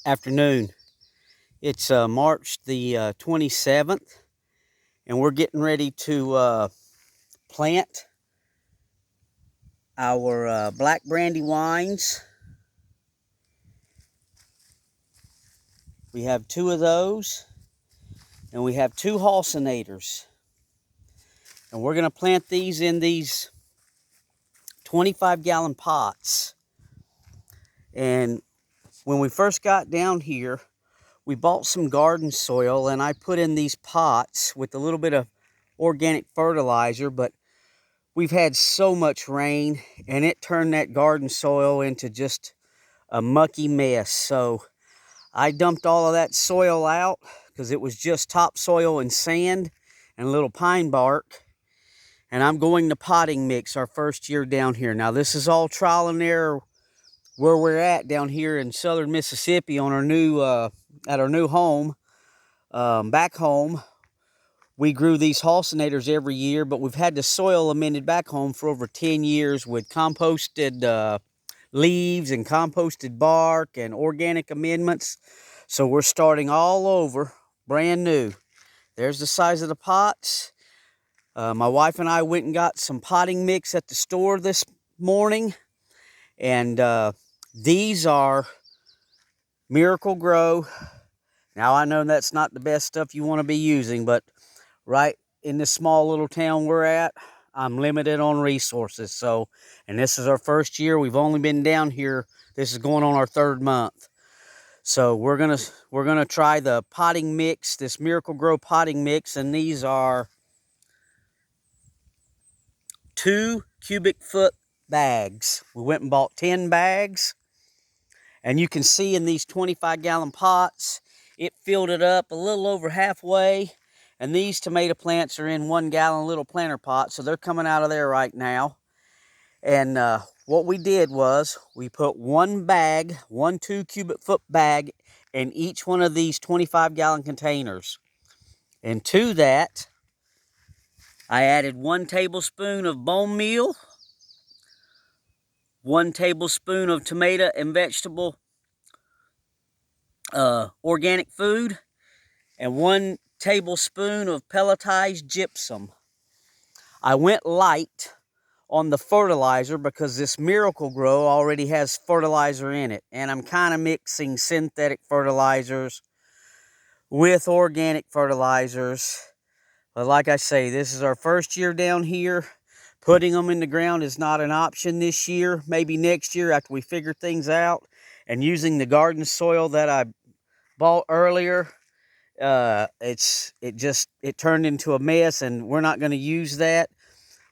Afternoon. It's March the 27th, and we're getting ready to plant our black brandywines. We have two of those, and we have two Halsinators. And we're going to plant these in these 25-gallon pots. And when we first got down here, we bought some garden soil, and I put in these pots with a little bit of organic fertilizer, but we've had so much rain, and it turned that garden soil into just a mucky mess. So I dumped all of that soil out because it was just topsoil and sand and a little pine bark. And I'm going to potting mix our first year down here. Now, this is all trial and error where we're at down here in southern Mississippi on our new at our new home. Back home, we grew these Halsinators every year, but we've had the soil amended back home for over 10 years with composted leaves and composted bark and organic amendments. So we're starting all over, brand new. There's the size of the pots. My wife and I went and got some potting mix at the store this morning, and these are Miracle Grow. Now, I know that's not the best stuff you want to be using, but right in this small little town we're at, I'm limited on resources. So, and this is our first year. We've only been down here. This is going on our third month. So we're gonna try the potting mix, this Miracle Grow potting mix, and these are 2 cubic foot bags. We went and bought 10 bags, and you can see in these 25-gallon pots, it filled it up a little over halfway. And these tomato plants are in 1-gallon little planter pots, so they're coming out of there right now. And what we did was we put one 2 cubic foot bag in each one of these 25-gallon containers. And to that, I added 1 tablespoon of bone meal, 1 tablespoon of tomato and vegetable organic food, and 1 tablespoon of pelletized gypsum. I went light on the fertilizer because this Miracle Grow already has fertilizer in it, and I'm kind of mixing synthetic fertilizers with organic fertilizers. But like I say, this is our first year down here. Putting them in the ground is not an option this year. Maybe next year after we figure things out. And using the garden soil that I bought earlier, it turned into a mess, and we're not going to use that.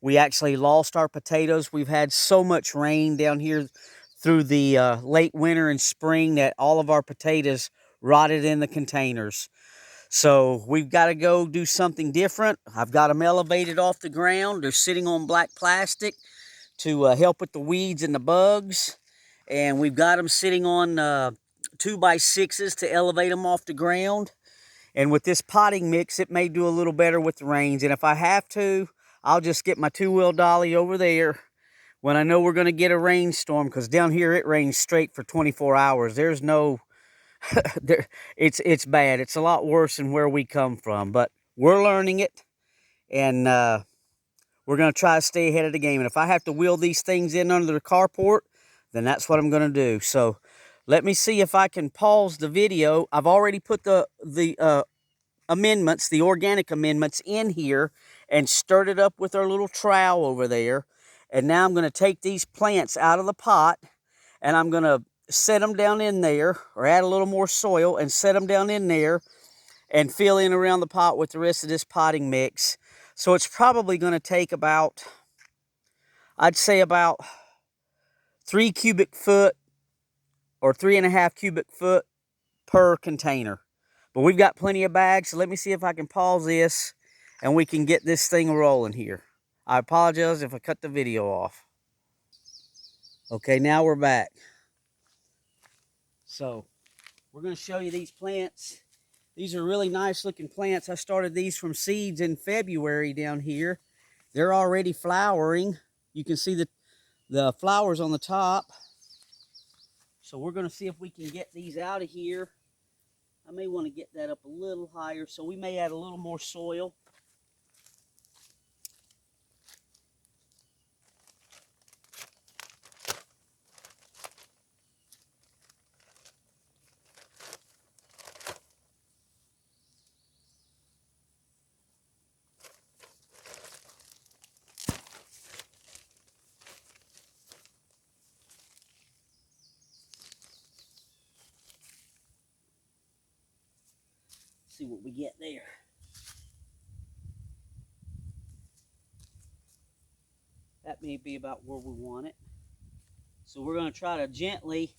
We actually lost our potatoes. We've had so much rain down here through the late winter and spring that all of our potatoes rotted in the containers. So we've got to go do something different. I've got them elevated off the ground. They're sitting on black plastic to help with the weeds and the bugs. And we've got them sitting on 2x6s to elevate them off the ground. And with this potting mix, it may do a little better with the rains. And if I have to, I'll just get my 2-wheel dolly over there when I know we're going to get a rainstorm, because down here it rains straight for 24 hours. There's no, it's bad. It's a lot worse than where we come from, but we're learning it, and we're going to try to stay ahead of the game. And if I have to wheel these things in under the carport, then that's what I'm going to do. So let me see if I can pause the video. I've already put the amendments, the organic amendments, in here and stirred it up with our little trowel over there. And now I'm going to take these plants out of the pot, and I'm going to set them down in there, or add a little more soil and set them down in there and fill in around the pot with the rest of this potting mix. So it's probably going to take about, I'd say about 3 cubic foot or 3.5 cubic foot per container. But we've got plenty of bags, so let me see if I can pause this and we can get this thing rolling here. I apologize if I cut the video off. Okay, now we're back. So we're going to show you these plants. These are really nice looking plants. I started these from seeds in February down here. They're already flowering. You can see the flowers on the top. So we're going to see if we can get these out of here. I may want to get that up a little higher, so we may add a little more soil. See what we get there. That may be about where we want it. So we're going to try to gently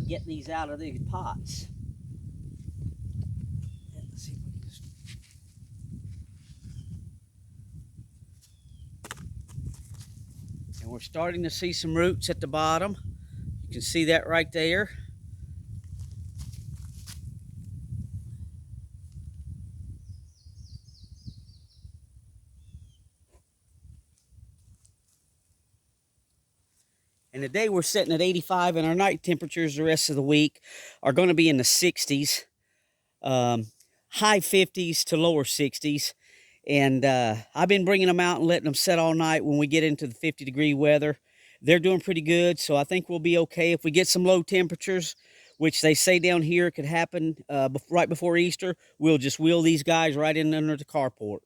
get these out of these pots. Let's see if we can just... And we're starting to see some roots at the bottom. You can see that right there. And today we're sitting at 85, and our night temperatures the rest of the week are going to be in the 60s, high 50s to lower 60s. And I've been bringing them out and letting them set all night when we get into the 50-degree weather. They're doing pretty good, so I think we'll be okay. If we get some low temperatures, which they say down here could happen right before Easter, we'll just wheel these guys right in under the carport.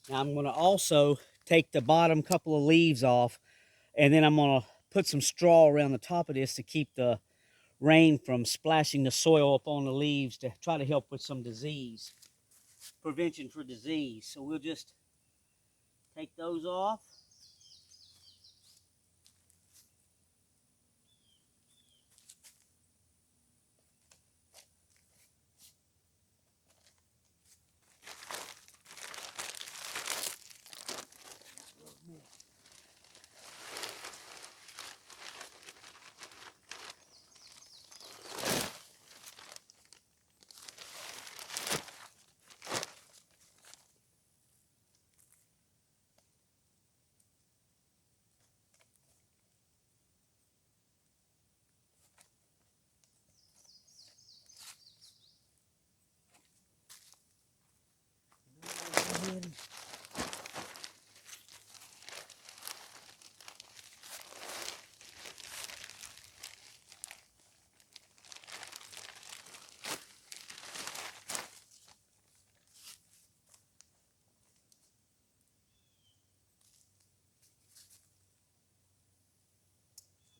Now I'm going to also take the bottom couple of leaves off, and then I'm going to put some straw around the top of this to keep the rain from splashing the soil up on the leaves to try to help with some disease, prevention for disease. So we'll just take those off.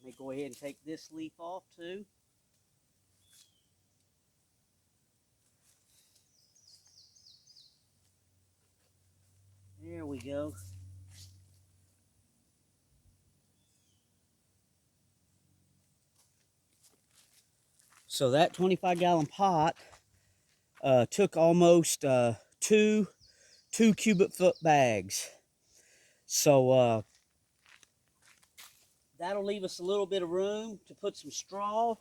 Let me go ahead and take this leaf off too. There we go. So that 25-gallon pot took almost two cubic foot bags. So that'll leave us a little bit of room to put some straw.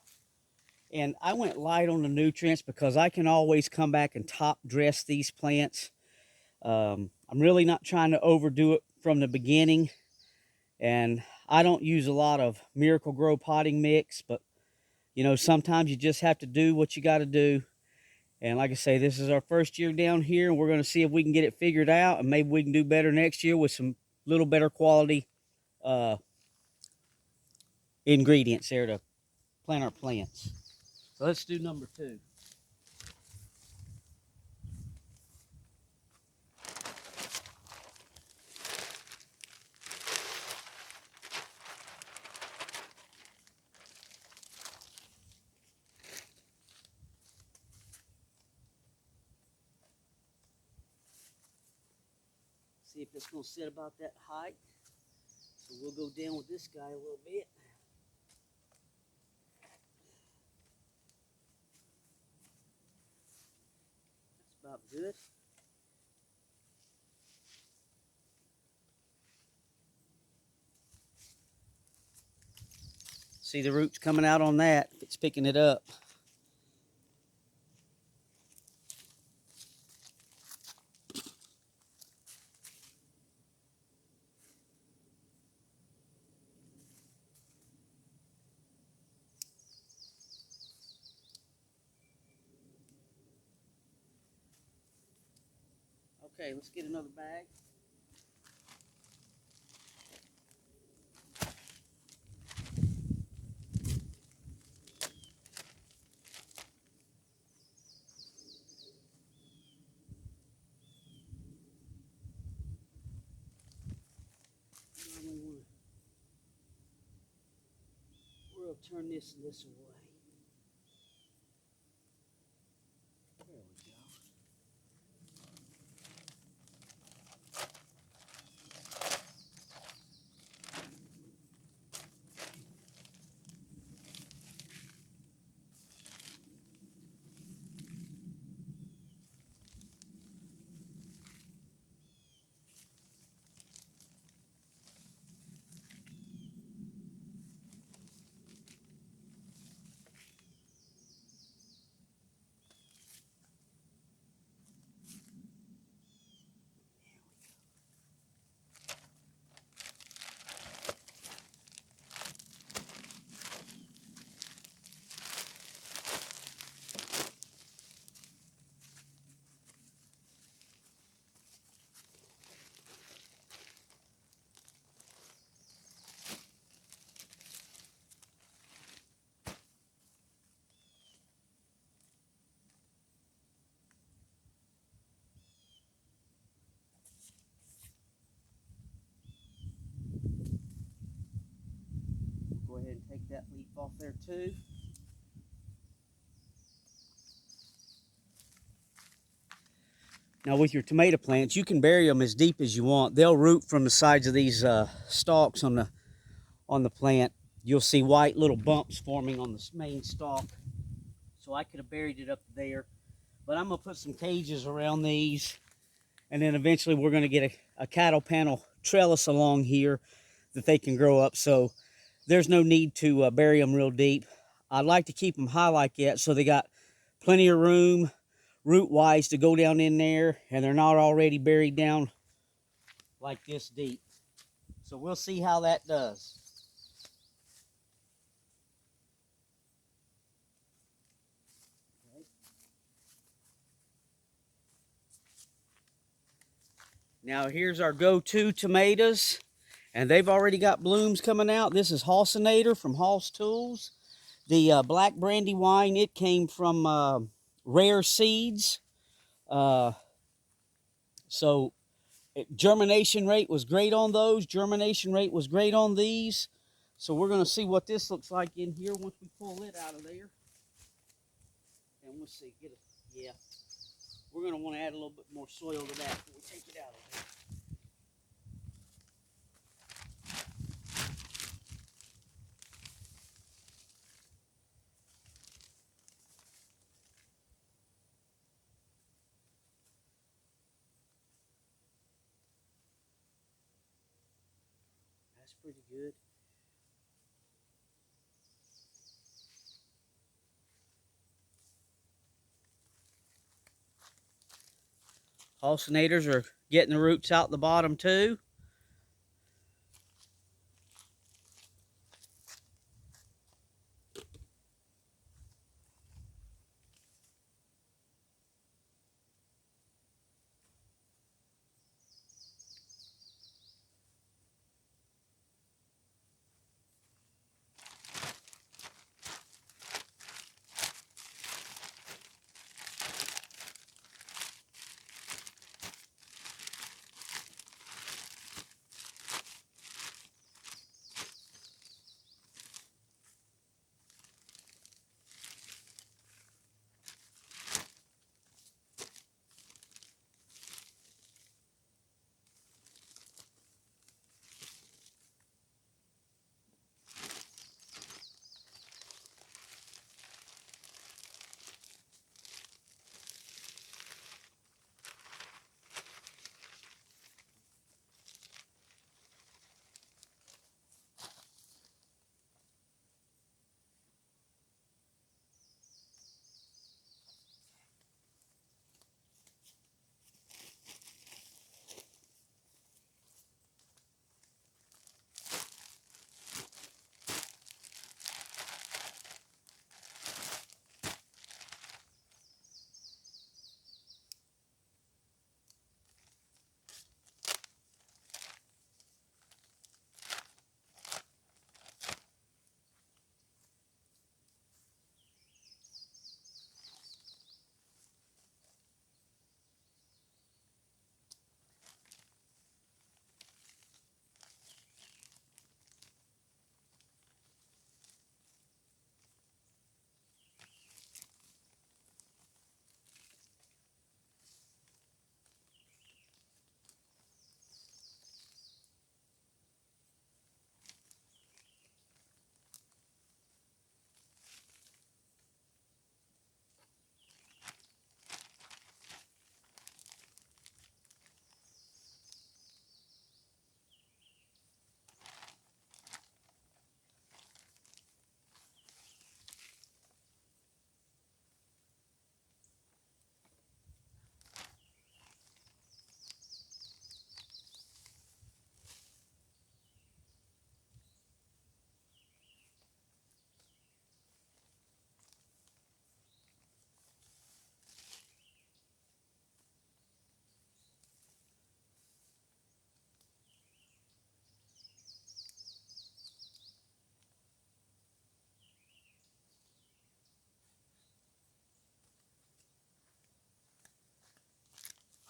And I went light on the nutrients because I can always come back and top dress these plants. I'm really not trying to overdo it from the beginning. And I don't use a lot of Miracle-Gro potting mix, but you know, sometimes you just have to do what you got to do. And like I say, this is our first year down here, and we're going to see if we can get it figured out, and maybe we can do better next year with some little better quality ingredients there to plant our plants. So let's do number 2. See if it's going to sit about that height. So we'll go down with this guy a little bit. That's about good. See the roots coming out on that. It's picking it up. Okay, let's get another bag. We'll turn this away. There we go. Go ahead and take that leaf off there too. Now with your tomato plants, you can bury them as deep as you want. They'll root from the sides of these stalks on the plant. You'll see white little bumps forming on the main stalk. So I could have buried it up there. But I'm going to put some cages around these. And then eventually we're going to get a cattle panel trellis along here that they can grow up. So there's no need to bury them real deep. I'd like to keep them high like that so they got plenty of room root-wise to go down in there, and they're not already buried down like this deep. So we'll see how that does. Okay. Now here's our go-to tomatoes, and they've already got blooms coming out. This is Hossinator from Hoss Tools. The Black Brandywine, it came from Rare Seeds. So germination rate was great on those. Germination rate was great on these. So we're going to see what this looks like in here once we pull it out of there. And we'll see. Yeah. We're going to want to add a little bit more soil to that before we take it out of there. That's pretty good. Halsinators are getting the roots out the bottom too.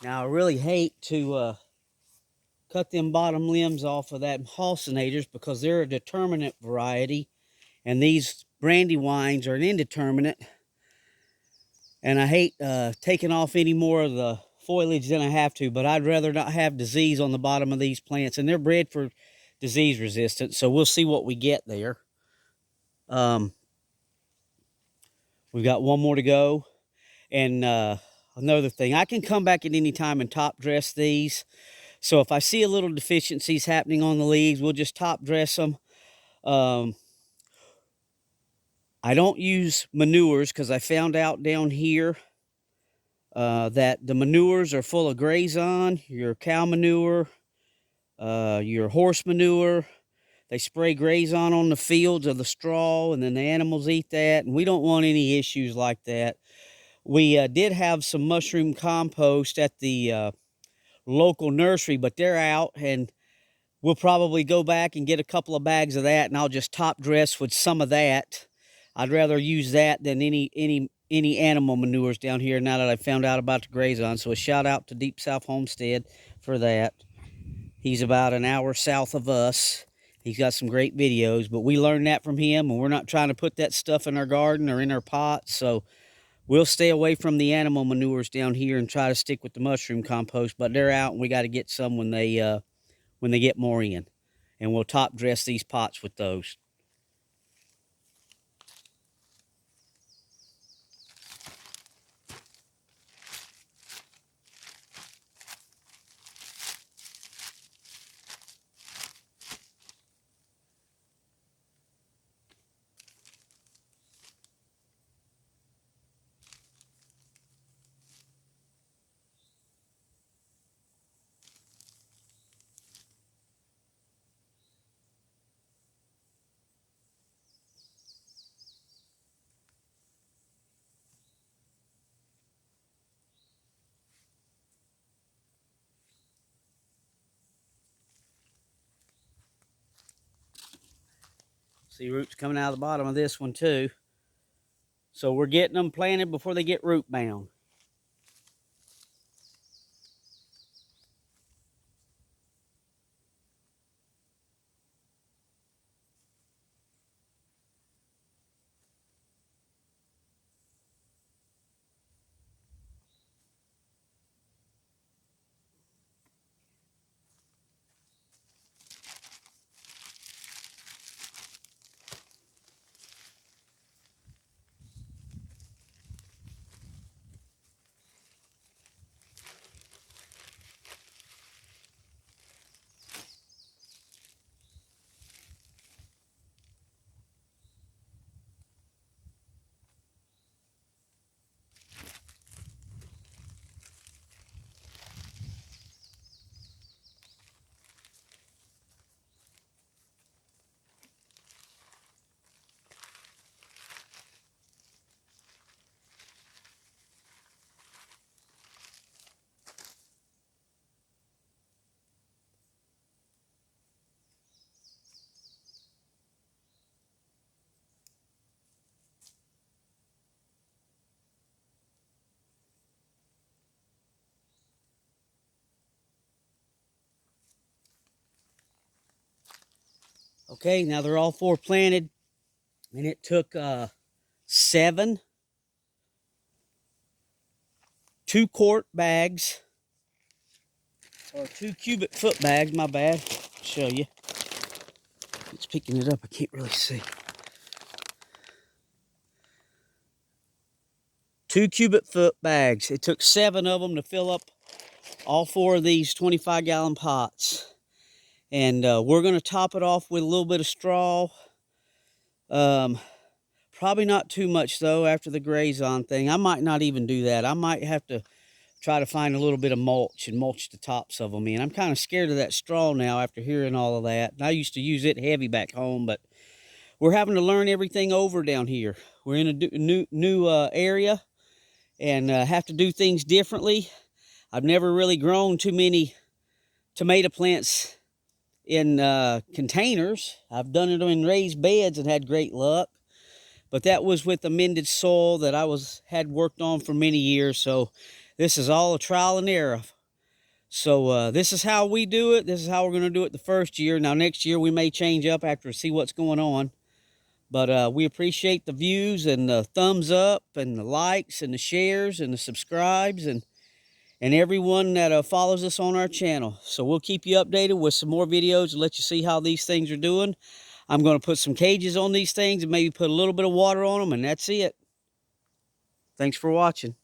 Now I really hate to cut them bottom limbs off of that Halsinators because they're a determinate variety, and these Brandywines are an indeterminate. And I hate taking off any more of the foliage than I have to, but I'd rather not have disease on the bottom of these plants, and they're bred for disease resistance, so we'll see what we get there. We've got one more to go. And another thing, I can come back at any time and top dress these. So if I see a little deficiencies happening on the leaves, we'll just top dress them. I don't use manures because I found out down here that the manures are full of grazon, your cow manure, your horse manure. They spray grazon on the fields of the straw, and then the animals eat that, and we don't want any issues like that. We did have some mushroom compost at the local nursery, but they're out, and we'll probably go back and get a couple of bags of that, and I'll just top dress with some of that. I'd rather use that than any animal manures down here now that I found out about the grazon. So a shout out to Deep South Homestead for that. He's about an hour south of us. He's got some great videos, but we learned that from him, and we're not trying to put that stuff in our garden or in our pots. So we'll stay away from the animal manures down here and try to stick with the mushroom compost, but they're out, and we got to get some when they get more in. And we'll top dress these pots with those. See roots coming out of the bottom of this one too. So we're getting them planted before they get root bound. Okay, now they're all four planted, and it took 7 2-quart bags, or 2 cubic foot bags, my bad. I'll show you. It's picking it up, I can't really see. 2 cubic foot bags. It took 7 of them to fill up all 4 of these 25-gallon pots. And we're going to top it off with a little bit of straw. Probably not too much, though, after the grazon thing. I might not even do that. I might have to try to find a little bit of mulch and mulch the tops of them in. I'm kind of scared of that straw now after hearing all of that. And I used to use it heavy back home, but we're having to learn everything over down here. We're in a new area and have to do things differently. I've never really grown too many tomato plants in containers. I've done it in raised beds and had great luck, but that was with amended soil that I had worked on for many years. So This is all a trial and error. So this is how we do it. This is how we're going to do it the first year. Now next year we may change up after see what's going on. But we appreciate the views and the thumbs up and the likes and the shares and the subscribes and everyone that follows us on our channel. So we'll keep you updated with some more videos and let you see how these things are doing. I'm going to put some cages on these things and maybe put a little bit of water on them, and that's it. Thanks for watching.